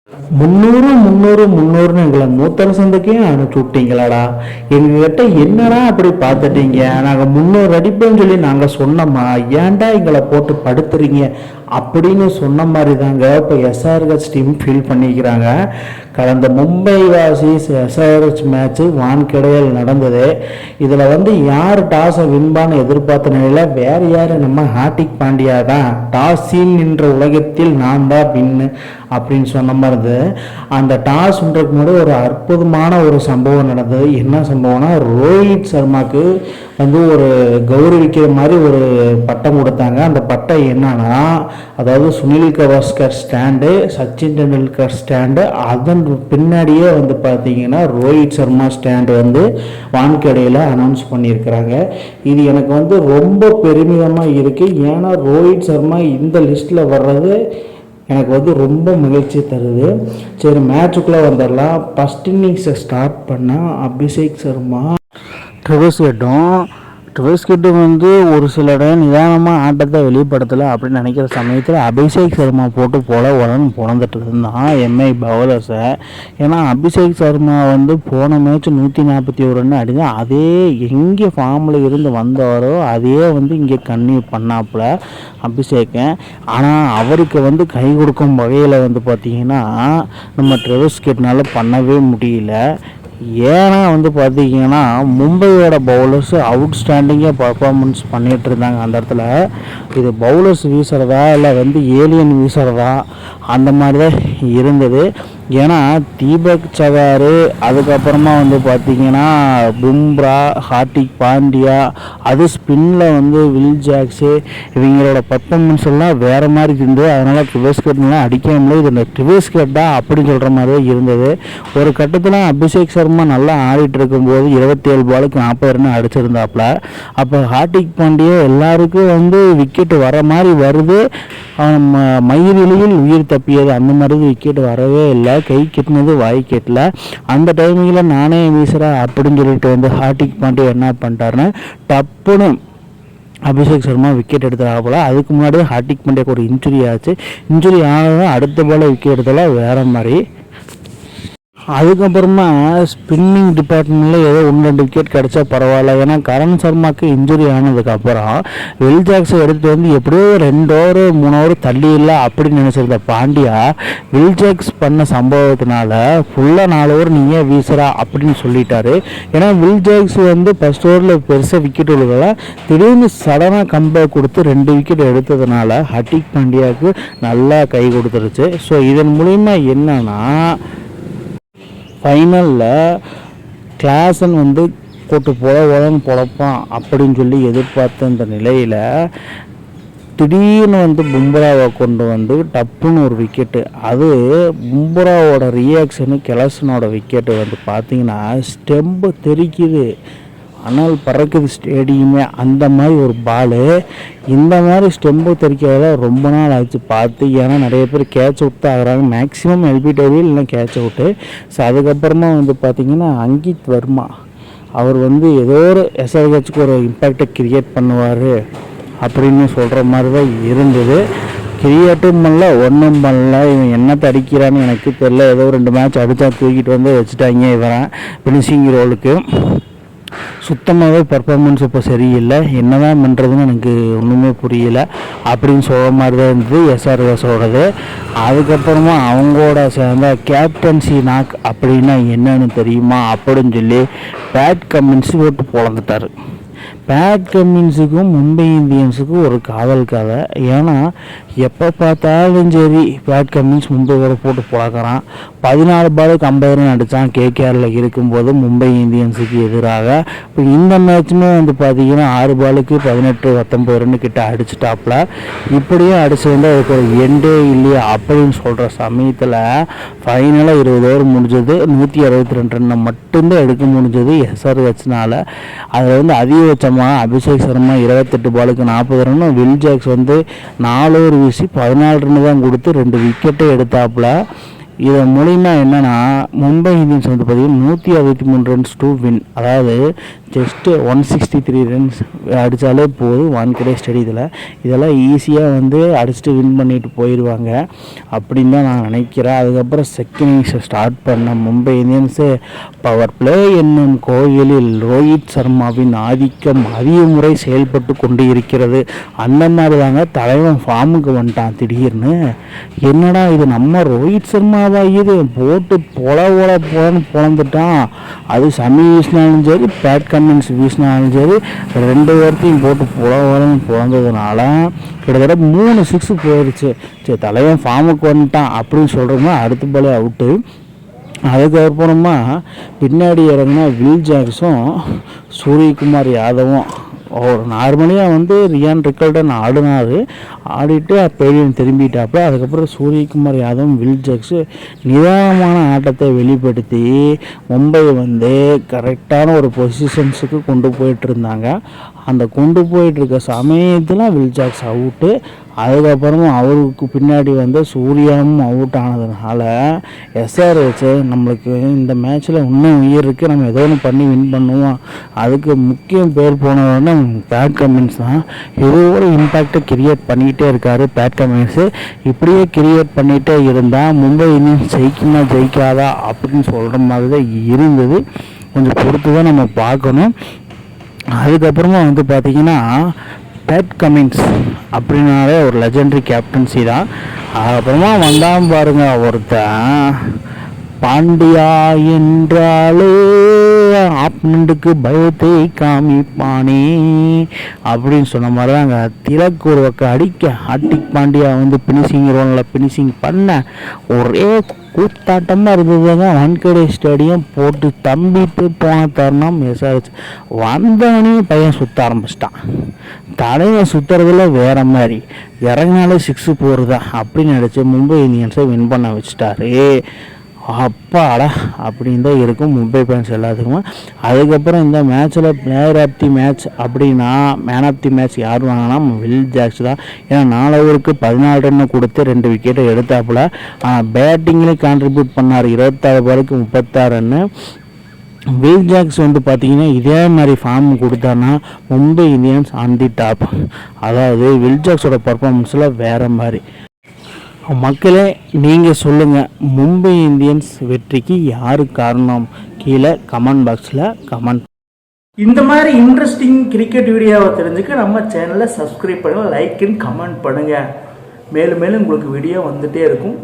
முந்நூறுன்னு எங்களை மூத்தர சந்தைக்கே அனுப்பிச்சி விட்டீங்களாடா. எங்ககிட்ட என்னடா அப்படி பார்த்துட்டீங்க? நாங்கள் 300 அடிப்போம்னு சொல்லி நாங்கள் சொன்னோமா? ஏன்டா எங்களை போட்டு படுத்துறீங்க அப்படின்னு சொன்ன மாதிரி தாங்க இப்போ எஸ்ஆர்ஹெச் டீம் ஃபீல் பண்ணிக்கிறாங்க. கடந்த மும்பை வாசிஸ் எஸ்ஆர்ஹெச் மேட்ச்சு வான்கடையில் நடந்தது. இதில் யார் டாஸை வின்பான்னு எதிர்பார்த்த நிலையில் வேறு யார், நம்ம ஹார்திக் பாண்டியா தான் டாஸின் என்ற உலகத்தில் நான் தான் வின்னு அப்படின்னு சொன்ன மாதிரி இருந்தது. அந்த டாஸ்ன்றதுக்கு முன்னாடி ஒரு அற்புதமான ஒரு சம்பவம் நடந்தது. என்ன சம்பவம்னா, ரோஹித் சர்மாவுக்கு ஒரு கௌரவிக்கிற மாதிரி ஒரு பட்டம் கொடுத்தாங்க. அந்த பட்டம் என்னன்னா, அதாவது சுனில் கவாஸ்கர் ஸ்டாண்டு, சச்சின் டெண்டுல்கர் ஸ்டாண்டு, அதன் பின்னாடியே பார்த்தீங்கன்னா ரோஹித் சர்மா ஸ்டாண்டு வான்கடையில் அனௌன்ஸ் பண்ணியிருக்கிறாங்க. இது எனக்கு ரொம்ப பெருமிதமாக இருக்குது. ஏன்னா ரோஹித் சர்மா இந்த லிஸ்ட்டில் வர்றது எனக்கு ரொம்ப மகிழ்ச்சி தருது. சரி, மேட்சுக்குள்ளே வந்துடலாம். ஃபஸ்ட் இன்னிங்ஸை ஸ்டார்ட் பண்ணால் அபிஷேக் சர்மா ட்ரிவர்ஸ் கிட்டும் ஒரு சில இடம் நிதானமாக ஆட்டத்தை வெளிப்படுத்தலை அப்படின்னு நினைக்கிற சமயத்தில் அபிஷேக் சர்மா போட்டு உடனே புலந்துட்டு இருந்தான் எம்ஐ பவுலர்ஸை. ஏன்னா அபிஷேக் சர்மா போன மேட்ச் 141 ரன் அடிச்சு அதே எங்கே ஃபார்மில் இருந்து வந்தாரோ அதே இங்கே கன்னியூ பண்ணாப்புல அபிஷேக்கை. ஆனால் அவருக்கு கை கொடுக்கும் வகையில் பார்த்தீங்கன்னா நம்ம ட்ரிவர்ஸ் கிட்னால பண்ணவே முடியல. ஏன்னா பார்த்தீங்கன்னா மும்பையோட பவுலர்ஸ் அவுட்ஸ்டாண்டிங்காக பர்ஃபார்மன்ஸ் பண்ணிகிட்டு இருந்தாங்க அந்த இடத்துல. இது பவுலர்ஸ் வீசுகிறதா இல்லை ஏலியன் வீசுகிறதா அந்த மாதிரி தான் இருந்தது. ஏன்னா தீபக் சகாரு, அதுக்கப்புறமா பார்த்தீங்கன்னா பும்ரா, ஹார்திக் பாண்டியா, அது ஸ்பின்னில் வில் ஜாக்ஸு, இவங்களோட பர்ஃபார்மன்ஸ் எல்லாம் வேறு மாதிரி இருந்தது. அதனால் ட்ரிவர்ஸ்கட்லாம் அடிக்க முடியல. இது ட்ரிவர்ஸ்கட் தான் அப்படின்னு சொல்கிற மாதிரியே இருந்தது. ஒரு கட்டத்தில் அபிஷேக் சர்மா நல்லா ஆடிட்டு இருக்கும்போது 27 பாலுக்கு 40 ரன் அடிச்சிருந்தாப்புல. அப்போ ஹார்திக் பாண்டியா எல்லாருக்கும் விக்கெட்டு வர மாதிரி வருது. மயிரிலையில் உயிர் தப்பியது அந்த மாதிரி விக்கெட் வரவே இல்லை. கை கெட்டினது வாய் கெட்டல. அந்த டைமிங்கில் நானே வீசுகிறேன் அப்படின்னு சொல்லிட்டு ஹார்திக் பாண்டியா என்ன பண்ணிட்டாருன்னு டப்புன்னு அபிஷேக் சர்மா விக்கெட் எடுத்துறாப்புல. அதுக்கு முன்னாடி ஹார்திக் பாண்டியாவுக்கு ஒரு இன்ஜுரி ஆச்சு. இன்ஜுரி ஆனதும் அடுத்த பால் விக்கெட் எடுத்தால வேறு மாதிரி. அதுக்கப்புறமா ஸ்பின்னிங் டிபார்ட்மெண்ட்டில் ஏதோ 1-2 விக்கெட் கிடச்சா பரவாயில்ல. ஏன்னா கரண் சர்மாவுக்கு இன்ஜுரி ஆனதுக்கப்புறம் வில் ஜாக்ஸை எடுத்துகிட்டு எப்படியோ 2 ஓவர் 3 ஓவர் தள்ளி இல்லை அப்படின்னு நினச்சிருந்த பாண்டியா வில் ஜாக்ஸ் பண்ண சம்பவத்தினால ஃபுல்லாக 4 ஓவர் நீங்கள் வீசுகிறா அப்படின்னு சொல்லிட்டாரு. ஏன்னா வில் ஜாக்ஸ் ஃபஸ்ட் ஓவரில் பெருசாக விக்கெட் விழுகல. திடீர்னு சடனாக கம்பேக் கொடுத்து 2 விக்கெட் எடுத்ததுனால ஹார்திக் பாண்டியாவுக்கு நல்லா கை கொடுத்துருச்சு. ஸோ இதன் மூலிமா என்னன்னா ஃபைனலில் கிளாஸன் போட்டு உடனே பொழப்பான் அப்படின்னு சொல்லி எதிர்பார்த்த இந்த நிலையில் திடீர்னு பும்ராவை கொண்டு டப்புன்னு ஒரு விக்கெட்டு. அது பும்ராவோட ரியாக்ஷனு கிளாஸனோட விக்கெட்டு பார்த்தீங்கன்னா ஸ்டெம்பு தெரிக்குது, ஆனால் பறக்குது ஸ்டேடியமே. அந்த மாதிரி ஒரு பாலு. இந்த மாதிரி ஸ்டெம்பு தெரிக்கிறத ரொம்ப நாள் ஆச்சு பார்த்து. ஏன்னா நிறைய பேர் கேட்ச் அவுட் தான் ஆகிறாங்க. மேக்ஸிமம் எல்பிடபிள்யூ இல்லை கேட்ச் அவுட்டு. ஸோ அதுக்கப்புறமா பார்த்திங்கன்னா அங்கித் வர்மா அவர் ஏதோ ஒரு எஸ்ஆர்ஹெச்சுக்கு ஒரு இம்பேக்டை கிரியேட் பண்ணுவார் அப்படின்னு சொல்கிற மாதிரி தான் இருந்தது. கிரியேட்டும் பண்ணல, ஒன்றும் பண்ணல. இவன் என்னத்தை அடிக்கிறான்னு எனக்கு தெரியல. ஏதோ 2 மேட்ச் அடித்தா தூக்கிட்டு வச்சுட்டாங்க இவன் ஃபினிஷிங் ரோலுக்கு. சுத்தமாகவே பர்ஃபார்மன்ஸ் இப்போ சரியில்லை. என்ன தான் பண்ணுறதுன்னு எனக்கு ஒன்றுமே புரியலை அப்படின்னு சொல்கிற மாதிரி தான் இருந்தது எஸ்ஆர்ஹெச்சோடது. அதுக்கப்புறமா அவங்களோட சேர்ந்த கேப்டன்சி நாக் அப்படின்னா என்னன்னு தெரியுமா அப்படின்னு சொல்லி பேட் கமின்ஸ் போட்டு பொழந்துட்டார். பேட் கமின்ஸுக்கும் மும்பை இந்தியன்ஸுக்கும் ஒரு காதல் கதை. ஏன்னா எப்போ பார்த்தாலும் சரி பேட் கமின்ஸ் மும்பையோட போட்டு பழக்கிறான். 14 பாலுக்கு 50 ரன் அடித்தான் கேகேஆரில் இருக்கும்போது மும்பை இந்தியன்ஸுக்கு எதிராக. இப்போ இந்த மேட்சுமே பார்த்தீங்கன்னா 6 பாலுக்கு 18-19 ரன்னு கிட்ட அடிச்சுட்டாப்புல. இப்படியே அடிச்சு அதுக்கு ஒரு எண்டே இல்லையா அப்படின்னு சொல்கிற சமயத்தில் ஃபைனலாக 20 ஓவர் முடிஞ்சது. 162 ரன்னை மட்டும்தான் எடுக்க முடிஞ்சது எஸ்ஆர்ஹெச்னால். அதில் அதிகபட்சமாக அபிஷேக் சர்மா 28 பாலுக்கு 40 ரன்னும், வில் ஜாக்ஸ் 4 ஓவர் வீசி 14 ரன்னு தான் கொடுத்து 2 விக்கெட்டே எடுத்தாப்புல. இதன் மூலிமா என்னென்னா மும்பை இந்தியன்ஸ் வந்து பார்த்திங்கன்னா 163 ரன்ஸ் டு வின், அதாவது ஜஸ்ட்டு 163 ரன்ஸ் அடித்தாலே போதும் வான்கடே ஸ்டேடியத்தில். இதெல்லாம் ஈஸியாக வந்து அடிச்சுட்டு வின் பண்ணிட்டு போயிடுவாங்க அப்படின்னு தான் நான் நினைக்கிறேன். அதுக்கப்புறம் செகண்ட் இன்னிங்ஸை ஸ்டார்ட் பண்ண மும்பை இந்தியன்ஸு பவர் பிளே என்னும் கோயிலில் ரோஹித் சர்மாவின் ஆதிக்கம் அதிக முறை செயல்பட்டு கொண்டு இருக்கிறது. அந்த மாதிரி தாங்க தலைவன் ஃபார்முக்கு வந்துட்டான் திடீர்னு. என்னடா இது நம்ம ரோஹித் சர்மாவா இது போட்டு போலன்னு பொழந்துட்டான். அது சமி வீசினாலும் சரி பேட் கமின்ஸ் வீசினாலும் சரி 2 பேர்த்தையும் போட்டு போலன்னு பொழந்ததுனால கிட்டத்தட்ட 3 6 போயிடுச்சு. சரி தலைவன் ஃபார்முக்கு வந்துட்டான் அப்படின்னு சொல்கிறோம்னா அடுத்த பாலே அவுட்டு. அதுக்கப்புறமா பின்னாடி இறங்கினா வில் ஜாக்ஸும் சூரியகுமார் யாதவும் ஒரு நார்மலியாக வந்து ரியான் ரிக்கல்டன் ஆடினார். ஆடிட்டு பெரியன் திரும்பிட்டாப்போ அதுக்கப்புறம் சூரியகுமார் யாதவும் வில் ஜாக்ஸு நிதானமான ஆட்டத்தை வெளிப்படுத்தி மும்பை வந்து கரெக்டான ஒரு பொசிஷன்ஸுக்கு கொண்டு போயிட்டு இருந்தாங்க. அந்த கொண்டு போயிட்டுருக்க சமயத்தில் வில் ஜாக்ஸ் அவுட்டு. அதுக்கப்புறமா அவருக்கு பின்னாடி வந்து சூர்யாவும் அவுட் ஆனதுனால எஸ்ஆர்ஹெச் நம்மளுக்கு இந்த மேட்ச்சில் இன்னும் உயிர் இருக்குது, நம்ம ஏதோ ஒன்று பண்ணி வின் பண்ணுவோம், அதுக்கு முக்கியம் பேர் போனவொடனே பேட் கமின்ஸ் தான். இதோட இம்பேக்டை கிரியேட் பண்ணிக்கிட்டே இருக்கார் பேட் கமின்ஸு. இப்படியே கிரியேட் பண்ணிகிட்டே இருந்தால் மும்பை இந்தியன்ஸ் ஜெயிக்குமா ஜெயிக்காதா அப்படின்னு சொல்கிற மாதிரி தான் இருந்தது. கொஞ்சம் பொறுத்து தான் நம்ம பார்க்கணும். அதுக்கப்புறமா வந்து பார்த்திங்கன்னா பேட் கமின்ஸ் அப்படின்னாலே ஒரு லெஜெண்டரி கேப்டன்சி தான். அதுக்கப்புறமா வந்தான் பாருங்க ஒருத்தன், பாண்டியா என்றாலே ஆப்னண்டுக்கு பயத்தை காமிப்பானே அப்படின்னு சொன்ன மாதிரி தாங்க. திலக் ஒரு பக்கம் அடிக்க ஹார்திக் பாண்டியா வந்து பினிஷிங் ரோனில் பினிஷிங் பண்ண ஒரே கூத்தாட்டமாக இருந்ததுங்க. வான்கடே ஸ்டேடியம் போட்டு தம்பிட்டு போன தருணம் எஸ்ஆர்ஹெச் வந்தவனையும் பையன் சுற்ற ஆரம்பிச்சிட்டான். தலைவன் சுற்றுறதுல வேறு மாதிரி இறங்கினாலே 6 போகிறதா அப்படின்னு நினச்சி மும்பை இந்தியன்ஸை வின் பண்ண வச்சுட்டாரு. அப்பாடா அப்படின்னு தான் இருக்கும் மும்பை ஃபேன்ஸ் எல்லாத்துக்குமே. அதுக்கப்புறம் இந்த மேட்ச்சில் பிளேயர் ஆஃப் தி மேட்ச் அப்படின்னா மேன் ஆஃப் தி மேட்ச் யார் வாங்கினா வில் ஜாக்ஸ் தான். ஏன்னா 4 ஓவருக்கு 14 ரன்னு கொடுத்து 2 விக்கெட்டை எடுத்தாப்புல. பேட்டிங்லேயும் கான்ட்ரிபியூட் பண்ணார். 26 பாலுக்கு 36 ரன்னு. வில் ஜாக்ஸ் வந்து பார்த்திங்கன்னா இதே மாதிரி ஃபார்ம் கொடுத்தான்னா Mumbai Indians on the top. அதாவது வில் ஜாக்ஸோட பர்ஃபார்மன்ஸில் வேறு மாதிரி. மக்களே நீங்கள் சொல்லுங்கள், மும்பை இந்தியன்ஸ் வெற்றிக்கு யார் காரணம்? கீழே கமெண்ட் பாக்ஸில் கமெண்ட். இந்த மாதிரி இன்ட்ரெஸ்டிங் கிரிக்கெட் வீடியோவை தெரிஞ்சுக்க நம்ம சேனலை சப்ஸ்கிரைப் பண்ணுங்கள், லைக் அண்ட் கமெண்ட் பண்ணுங்கள். மேலும் மேலும் உங்களுக்கு வீடியோ வந்துகிட்டே இருக்கும்.